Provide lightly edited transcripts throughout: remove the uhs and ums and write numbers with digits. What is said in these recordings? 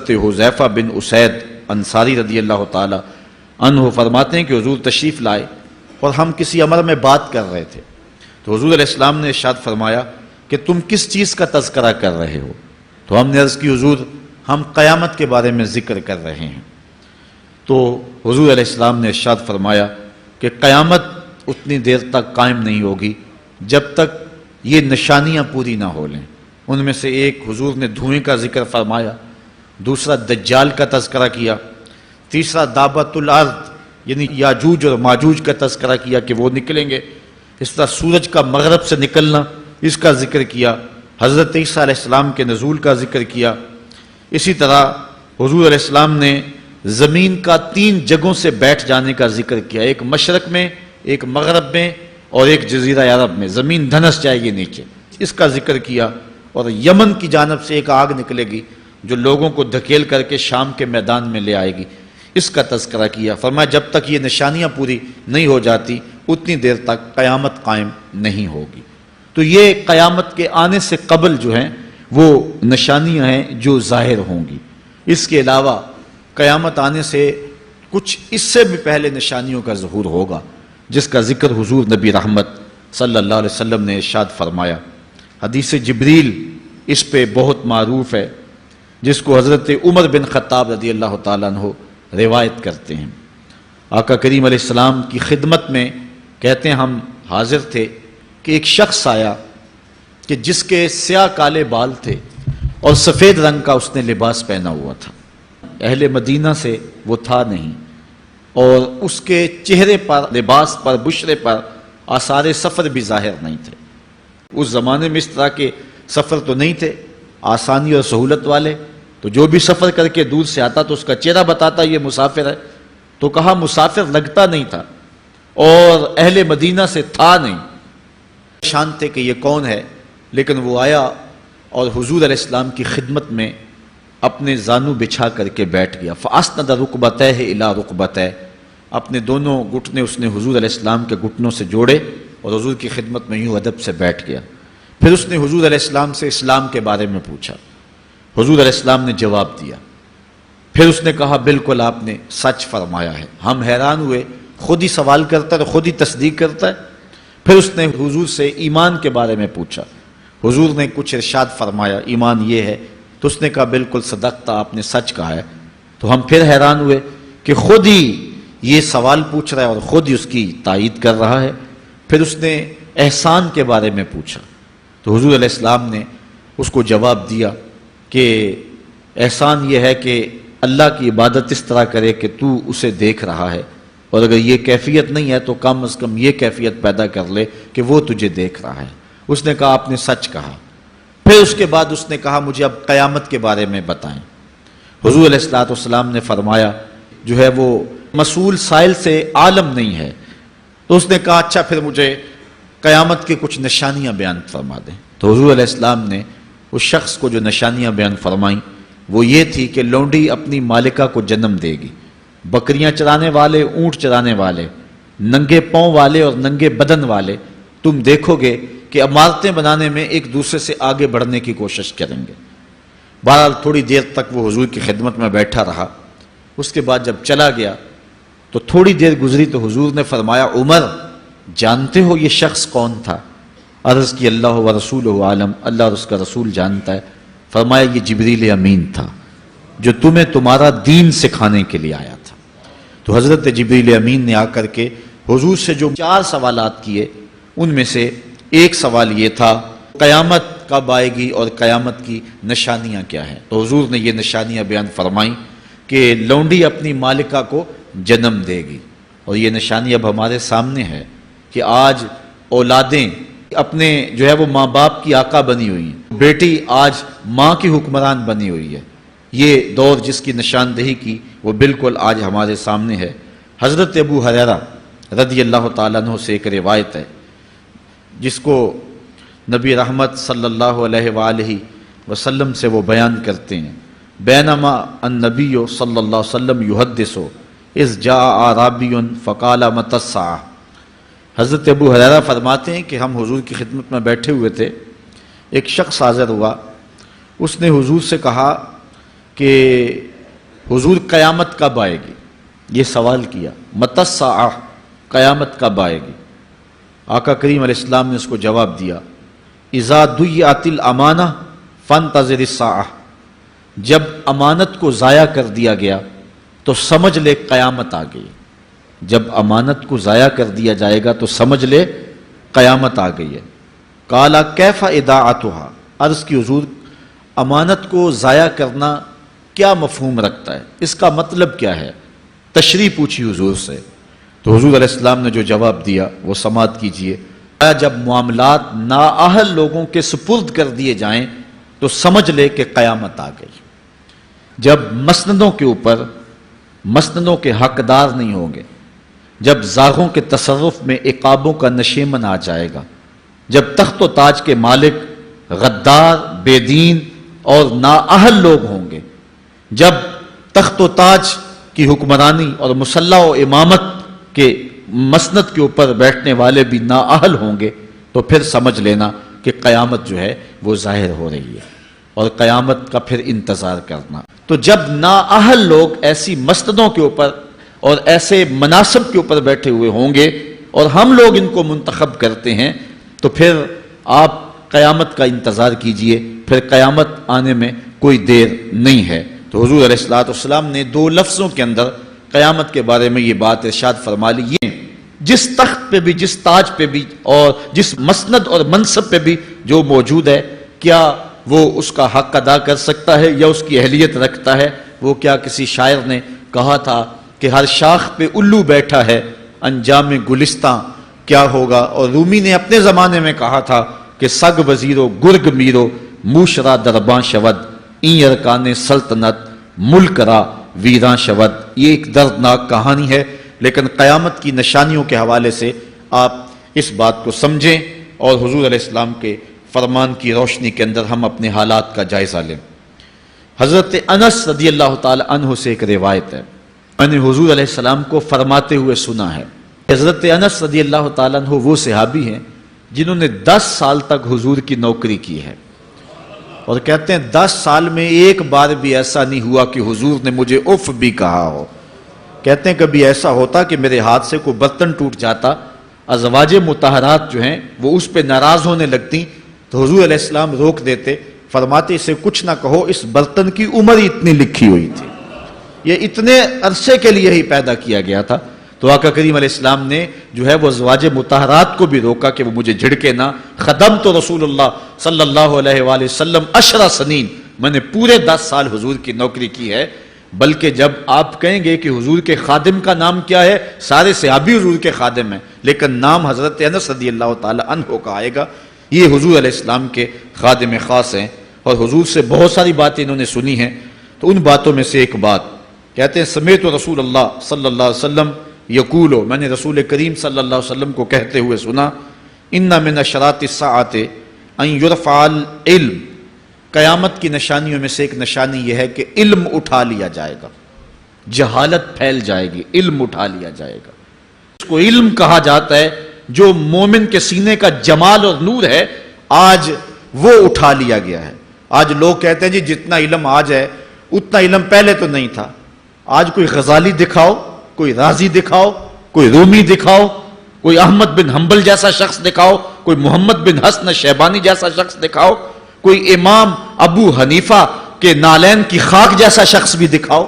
حضرت حذیفہ بن اسید انصاری رضی اللہ تعالی عنہ فرماتے ہیں کہ حضور تشریف لائے اور ہم کسی امر میں بات کر رہے تھے، تو حضور علیہ السلام نے ارشاد فرمایا کہ تم کس چیز کا تذکرہ کر رہے ہو؟ تو ہم نے عرض کی حضور ہم قیامت کے بارے میں ذکر کر رہے ہیں۔ تو حضور علیہ السلام نے ارشاد فرمایا کہ قیامت اتنی دیر تک قائم نہیں ہوگی جب تک یہ نشانیاں پوری نہ ہو لیں۔ ان میں سے ایک حضور نے دھوئیں کا ذکر فرمایا، دوسرا دجال کا تذکرہ کیا، تیسرا دابۃ الارض یعنی یاجوج اور ماجوج کا تذکرہ کیا کہ وہ نکلیں گے، اس طرح سورج کا مغرب سے نکلنا اس کا ذکر کیا، حضرت عیسیٰ علیہ السلام کے نزول کا ذکر کیا۔ اسی طرح حضور علیہ السلام نے زمین کا 3 جگہوں سے بیٹھ جانے کا ذکر کیا، ایک مشرق میں، ایک مغرب میں اور ایک جزیرہ عرب میں، زمین دھنس جائے گی نیچے، اس کا ذکر کیا۔ اور یمن کی جانب سے ایک آگ نکلے گی جو لوگوں کو دھکیل کر کے شام کے میدان میں لے آئے گی، اس کا تذکرہ کیا۔ فرمایا جب تک یہ نشانیاں پوری نہیں ہو جاتی اتنی دیر تک قیامت قائم نہیں ہوگی۔ تو یہ قیامت کے آنے سے قبل جو ہیں وہ نشانیاں ہیں جو ظاہر ہوں گی۔ اس کے علاوہ قیامت آنے سے کچھ اس سے بھی پہلے نشانیوں کا ظہور ہوگا، جس کا ذکر حضور نبی رحمت صلی اللہ علیہ وسلم نے ارشاد فرمایا۔ حدیث جبریل اس پہ بہت معروف ہے، جس کو حضرت عمر بن خطاب رضی اللہ تعالیٰ عنہ روایت کرتے ہیں۔ آقا کریم علیہ السلام کی خدمت میں کہتے ہیں ہم حاضر تھے کہ ایک شخص آیا کہ جس کے سیاہ کالے بال تھے اور سفید رنگ کا اس نے لباس پہنا ہوا تھا، اہل مدینہ سے وہ تھا نہیں، اور اس کے چہرے پر، لباس پر، بشرے پر آثار سفر بھی ظاہر نہیں تھے۔ اس زمانے میں اس طرح کے سفر تو نہیں تھے آسانی اور سہولت والے، تو جو بھی سفر کر کے دور سے آتا تو اس کا چہرہ بتاتا یہ مسافر ہے، تو کہا مسافر لگتا نہیں تھا اور اہل مدینہ سے تھا نہیں، شان تھے کہ یہ کون ہے، لیکن وہ آیا اور حضور علیہ السلام کی خدمت میں اپنے زانو بچھا کر کے بیٹھ گیا۔ فَأَسْنَدَ رُكْبَتَيْهِ إِلَىٰ رُكْبَتَيْهِ، اپنے دونوں گھٹنے اس نے حضور علیہ السلام کے گھٹنوں سے جوڑے اور حضور کی خدمت میں یوں ادب سے بیٹھ گیا۔ پھر اس نے حضور علیہ السلام سے اسلام کے بارے میں پوچھا، حضور علیہ السلام نے جواب دیا۔ پھر اس نے کہا بالکل آپ نے سچ فرمایا ہے۔ ہم حیران ہوئے، خود ہی سوال کرتا ہے، خود ہی تصدیق کرتا ہے۔ پھر اس نے حضور سے ایمان کے بارے میں پوچھا، حضور نے کچھ ارشاد فرمایا ایمان یہ ہے، تو اس نے کہا بالکل صدقتا، آپ نے سچ کہا ہے۔ تو ہم پھر حیران ہوئے کہ خود ہی یہ سوال پوچھ رہا ہے اور خود ہی اس کی تائید کر رہا ہے۔ پھر اس نے احسان کے بارے میں پوچھا، تو حضور علیہ السلام نے اس کو جواب دیا کہ احسان یہ ہے کہ اللہ کی عبادت اس طرح کرے کہ تو اسے دیکھ رہا ہے، اور اگر یہ کیفیت نہیں ہے تو کم از کم یہ کیفیت پیدا کر لے کہ وہ تجھے دیکھ رہا ہے۔ اس نے کہا آپ نے سچ کہا۔ پھر اس کے بعد اس نے کہا مجھے اب قیامت کے بارے میں بتائیں۔ حضور علیہ السلام نے فرمایا جو ہے وہ مسئول سائل سے عالم نہیں ہے، تو اس نے کہا اچھا پھر مجھے قیامت کی کچھ نشانیاں بیان فرما دیں۔ تو حضور علیہ السلام نے اس شخص کو جو نشانیاں بیان فرمائیں وہ یہ تھی کہ لونڈی اپنی مالکہ کو جنم دے گی، بکریاں چرانے والے، اونٹ چرانے والے، ننگے پاؤں والے اور ننگے بدن والے تم دیکھو گے کہ عمارتیں بنانے میں ایک دوسرے سے آگے بڑھنے کی کوشش کریں گے۔ بہرحال تھوڑی دیر تک وہ حضور کی خدمت میں بیٹھا رہا، اس کے بعد جب چلا گیا تو تھوڑی دیر گزری تو حضور نے فرمایا عمر جانتے ہو یہ شخص کون تھا؟ عرض کی اللہ و رسولہ عالم، اللہ اور اس کا رسول جانتا ہے۔ فرمایا یہ جبریل امین تھا جو تمہیں تمہارا دین سکھانے کے لیے آیا تھا۔ تو حضرت جبریل امین نے آ کر کے حضور سے جو 4 سوالات کیے ان میں سے ایک سوال یہ تھا قیامت کب آئے گی اور قیامت کی نشانیاں کیا ہیں؟ تو حضور نے یہ نشانیاں بیان فرمائیں کہ لونڈی اپنی مالکہ کو جنم دے گی، اور یہ نشانی اب ہمارے سامنے ہے کہ آج اولادیں اپنے جو ہے وہ ماں باپ کی آقا بنی ہوئی ہیں، بیٹی آج ماں کی حکمران بنی ہوئی ہے۔ یہ دور جس کی نشاندہی کی وہ بالکل آج ہمارے سامنے ہے۔ حضرت ابو ہریرہ رضی اللہ تعالیٰ عنہ سے ایک روایت ہے جس کو نبی رحمت صلی اللہ علیہ وآلہ وسلم سے وہ بیان کرتے ہیں، بینما النبی صلی اللہ علیہ وسلم یحدث اذ جاء اعرابی فقال متی الساعہ۔ حضرت ابو ہریرہ فرماتے ہیں کہ ہم حضور کی خدمت میں بیٹھے ہوئے تھے، ایک شخص حاضر ہوا، اس نے حضور سے کہا کہ حضور قیامت کب آئے گی، یہ سوال کیا، متی الساعہ، قیامت کب آئے گی؟ آقا کریم علیہ السلام نے اس کو جواب دیا، اذا ضیعت الامانہ فانتظر الساعہ، جب امانت کو ضائع کر دیا گیا تو سمجھ لے قیامت آ گئی۔ جب امانت کو ضائع کر دیا جائے گا تو سمجھ لے قیامت آ گئی ہے۔ قالا کیف اضاعتها، عرض کی حضور امانت کو ضائع کرنا کیا مفہوم رکھتا ہے، اس کا مطلب کیا ہے؟ تشریح پوچھی حضور سے، تو حضور علیہ السلام نے جو جواب دیا وہ سماعت کیجئے۔ جب معاملات نااہل لوگوں کے سپرد کر دیے جائیں تو سمجھ لے کہ قیامت آ گئی۔ جب مسندوں کے اوپر مسندوں کے حقدار نہیں ہوں گے، جب زاغوں کے تصرف میں عقابوں کا نشیمن آ جائے گا، جب تخت و تاج کے مالک غدار، بے دین اور نااہل لوگ ہوں گے، جب تخت و تاج کی حکمرانی اور مسلح و امامت کے مسند کے اوپر بیٹھنے والے بھی نااہل ہوں گے، تو پھر سمجھ لینا کہ قیامت جو ہے وہ ظاہر ہو رہی ہے، اور قیامت کا پھر انتظار کرنا۔ تو جب نااہل لوگ ایسی مسندوں کے اوپر اور ایسے مناصب کے اوپر بیٹھے ہوئے ہوں گے اور ہم لوگ ان کو منتخب کرتے ہیں، تو پھر آپ قیامت کا انتظار کیجئے، پھر قیامت آنے میں کوئی دیر نہیں ہے۔ تو حضور علیہ الصلوۃ والسلام نے دو لفظوں کے اندر قیامت کے بارے میں یہ بات ارشاد فرما لی، یہ جس تخت پہ بھی، جس تاج پہ بھی اور جس مسند اور منصب پہ بھی جو موجود ہے، کیا وہ اس کا حق ادا کر سکتا ہے یا اس کی اہلیت رکھتا ہے؟ وہ کیا کسی شاعر نے کہا تھا کہ ہر شاخ پہ الو بیٹھا ہے، انجام گلستاں کیا ہوگا؟ اور رومی نے اپنے زمانے میں کہا تھا کہ سگ وزیرو گرگ میرو موشرا درباں شود، این ارکان سلطنت ملک را ویراں شود۔ یہ ایک دردناک کہانی ہے، لیکن قیامت کی نشانیوں کے حوالے سے آپ اس بات کو سمجھیں اور حضور علیہ السلام کے فرمان کی روشنی کے اندر ہم اپنے حالات کا جائزہ لیں۔ حضرت انس رضی اللہ تعالی عنہ سے ایک روایت ہے، میں نے حضور علیہ السلام کو فرماتے ہوئے سنا ہے۔ حضرت انس رضی اللہ تعالیٰ عنہ وہ صحابی ہیں جنہوں نے 10 سال تک حضور کی نوکری کی ہے، اور کہتے ہیں 10 سال میں ایک بار بھی ایسا نہیں ہوا کہ حضور نے مجھے اف بھی کہا ہو۔ کہتے ہیں کبھی ایسا ہوتا کہ میرے ہاتھ سے کوئی برتن ٹوٹ جاتا، ازواج مطہرات جو ہیں وہ اس پہ ناراض ہونے لگتی، تو حضور علیہ السلام روک دیتے، فرماتے اسے کچھ نہ کہو، اس برتن کی عمر ہی اتنی لکھی ہوئی تھی، یہ اتنے عرصے کے لیے ہی پیدا کیا گیا تھا۔ تو آقا کریم علیہ السلام نے جو ہے وہ ازواج مطہرات کو بھی روکا کہ وہ مجھے جھڑکے نہ۔ خدمت رسول اللہ صلی اللہ علیہ وآلہ وسلم 10 سنین، میں نے پورے 10 سال حضور کی نوکری کی ہے۔ بلکہ جب آپ کہیں گے کہ حضور کے خادم کا نام کیا ہے، سارے صحابی حضور کے خادم ہیں، لیکن نام حضرت انس رضی اللہ تعالی عنہ کا آئے گا۔ یہ حضور علیہ السلام کے خادم خاص ہیں، اور حضور سے بہت ساری باتیں انہوں نے سنی ہیں۔ تو ان باتوں میں سے ایک بات کہتے ہیں، سمیت رسول اللہ صلی اللہ علیہ وسلم یقولو، میں نے رسول کریم صلی اللہ علیہ وسلم کو کہتے ہوئے سنا، ان من اشراط الساعۃ ان یرفع العلم، قیامت کی نشانیوں میں سے ایک نشانی یہ ہے کہ علم اٹھا لیا جائے گا، جہالت پھیل جائے گی، علم اٹھا لیا جائے گا۔ اس کو علم کہا جاتا ہے جو مومن کے سینے کا جمال اور نور ہے، آج وہ اٹھا لیا گیا ہے۔ آج لوگ کہتے ہیں جی جتنا علم آج ہے اتنا علم پہلے تو نہیں تھا۔ آج کوئی غزالی دکھاؤ، کوئی رازی دکھاؤ، کوئی رومی دکھاؤ، کوئی احمد بن حنبل جیسا شخص دکھاؤ، کوئی محمد بن حسن شیبانی جیسا شخص دکھاؤ، کوئی امام ابو حنیفہ کے نالین کی خاک جیسا شخص بھی دکھاؤ،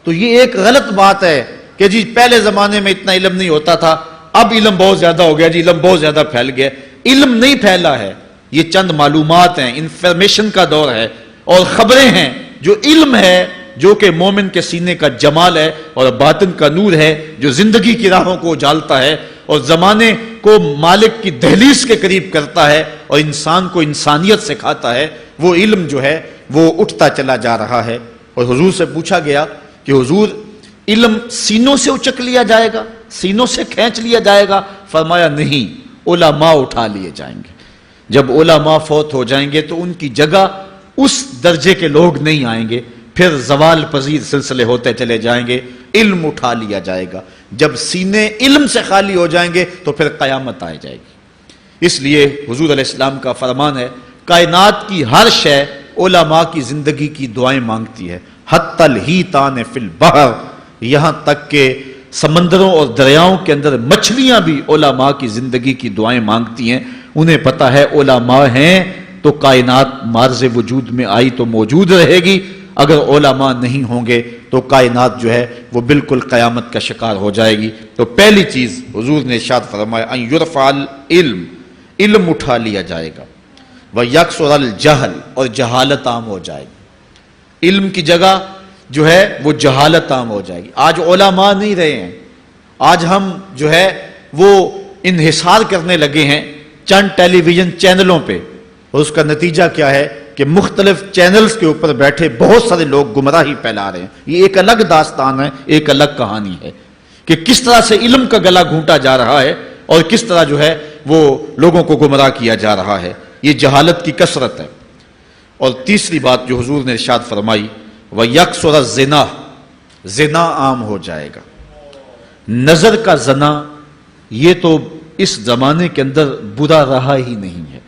تو یہ ایک غلط بات ہے کہ جی پہلے زمانے میں اتنا علم نہیں ہوتا تھا، اب علم بہت زیادہ ہو گیا، جی علم بہت زیادہ پھیل گیا۔ علم نہیں پھیلا ہے، یہ چند معلومات ہیں، انفارمیشن کا دور ہے، اور خبریں ہیں۔ جو علم ہے، جو کہ مومن کے سینے کا جمال ہے اور باطن کا نور ہے، جو زندگی کی راہوں کو اجالتا ہے اور زمانے کو مالک کی دہلیز کے قریب کرتا ہے اور انسان کو انسانیت سکھاتا ہے، وہ علم جو ہے وہ اٹھتا چلا جا رہا ہے۔ اور حضور سے پوچھا گیا کہ حضور علم سینوں سے اچک لیا جائے گا، سینوں سے کھینچ لیا جائے گا؟ فرمایا نہیں، علماء اٹھا لیے جائیں گے۔ جب علماء فوت ہو جائیں گے تو ان کی جگہ اس درجے کے لوگ نہیں آئیں گے، پھر زوال پذیر سلسلے ہوتے چلے جائیں گے، علم اٹھا لیا جائے گا۔ جب سینے علم سے خالی ہو جائیں گے تو پھر قیامت آ جائے گی۔ اس لیے حضور علیہ السلام کا فرمان ہے، کائنات کی ہر شے علماء کی زندگی کی دعائیں مانگتی ہے۔ حتی الحیتان فی البحر، یہاں تک کہ سمندروں اور دریاؤں کے اندر مچھلیاں بھی علماء کی زندگی کی دعائیں مانگتی ہیں. انہیں پتا ہے علماء ہیں تو کائنات معرض وجود میں آئی تو موجود رہے گی، اگر علماء نہیں ہوں گے تو کائنات جو ہے وہ بالکل قیامت کا شکار ہو جائے گی. تو پہلی چیز حضور نے ارشاد فرمایا ان یرفع العلم، علم اٹھا لیا جائے گا، ویکثر الجہل، اور جہالت عام ہو جائے گی. علم کی جگہ جو ہے وہ جہالت عام ہو جائے گی. آج علماء نہیں رہے ہیں، آج ہم جو ہے وہ انحصار کرنے لگے ہیں چند ٹیلی ویژن چینلوں پہ، اور اس کا نتیجہ کیا ہے کہ مختلف چینلز کے اوپر بیٹھے بہت سارے لوگ گمراہی پھیلا رہے ہیں. یہ ایک الگ داستان ہے، ایک الگ کہانی ہے کہ کس طرح سے علم کا گلا گھونٹا جا رہا ہے اور کس طرح جو ہے وہ لوگوں کو گمراہ کیا جا رہا ہے. یہ جہالت کی کثرت ہے. اور تیسری بات جو حضور نے ارشاد فرمائی وَيَكْثُرَ الزِّنَا، زنا عام ہو جائے گا. نظر کا زنا یہ تو اس زمانے کے اندر برا رہا ہی نہیں ہے،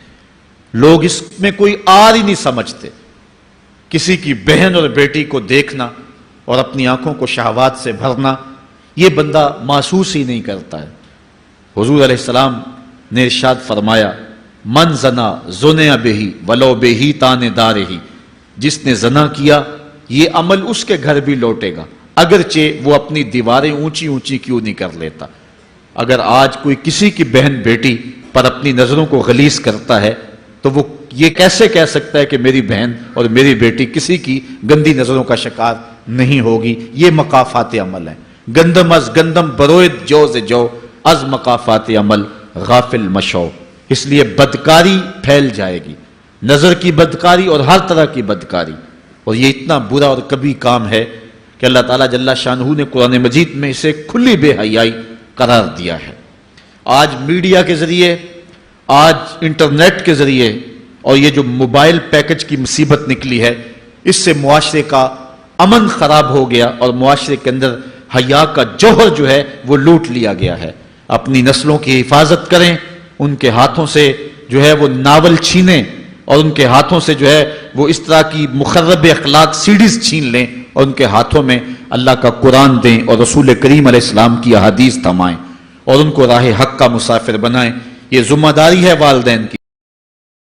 لوگ اس میں کوئی آر ہی نہیں سمجھتے. کسی کی بہن اور بیٹی کو دیکھنا اور اپنی آنکھوں کو شہوات سے بھرنا یہ بندہ محسوس ہی نہیں کرتا ہے. حضور علیہ السلام نے ارشاد فرمایا من زنا زنیا بہی ولو بہی تان دارہی، جس نے زنا کیا یہ عمل اس کے گھر بھی لوٹے گا، اگرچہ وہ اپنی دیواریں اونچی اونچی کیوں نہیں کر لیتا. اگر آج کوئی کسی کی بہن بیٹی پر اپنی نظروں کو غلیظ کرتا ہے تو وہ یہ کیسے کہہ سکتا ہے کہ میری بہن اور میری بیٹی کسی کی گندی نظروں کا شکار نہیں ہوگی. یہ مقافات عمل ہیں. گندم از گندم بروید جو سے جو، از مقافات عمل غافل مشو. اس لیے بدکاری پھیل جائے گی، نظر کی بدکاری اور ہر طرح کی بدکاری. اور یہ اتنا برا اور کبھی کام ہے کہ اللہ تعالیٰ جل شانہ نے قرآن مجید میں اسے کھلی بے حیائی قرار دیا ہے. آج میڈیا کے ذریعے، آج انٹرنیٹ کے ذریعے اور یہ جو موبائل پیکج کی مصیبت نکلی ہے، اس سے معاشرے کا امن خراب ہو گیا اور معاشرے کے اندر حیا کا جوہر جو ہے وہ لوٹ لیا گیا ہے. اپنی نسلوں کی حفاظت کریں، ان کے ہاتھوں سے جو ہے وہ ناول چھینیں اور ان کے ہاتھوں سے جو ہے وہ اس طرح کی مخرب اخلاق سیڈیز چھین لیں اور ان کے ہاتھوں میں اللہ کا قرآن دیں اور رسول کریم علیہ السلام کی احادیث تھمائیں اور ان کو راہ حق کا مسافر بنائیں. یہ ذمہ داری ہے والدین کی.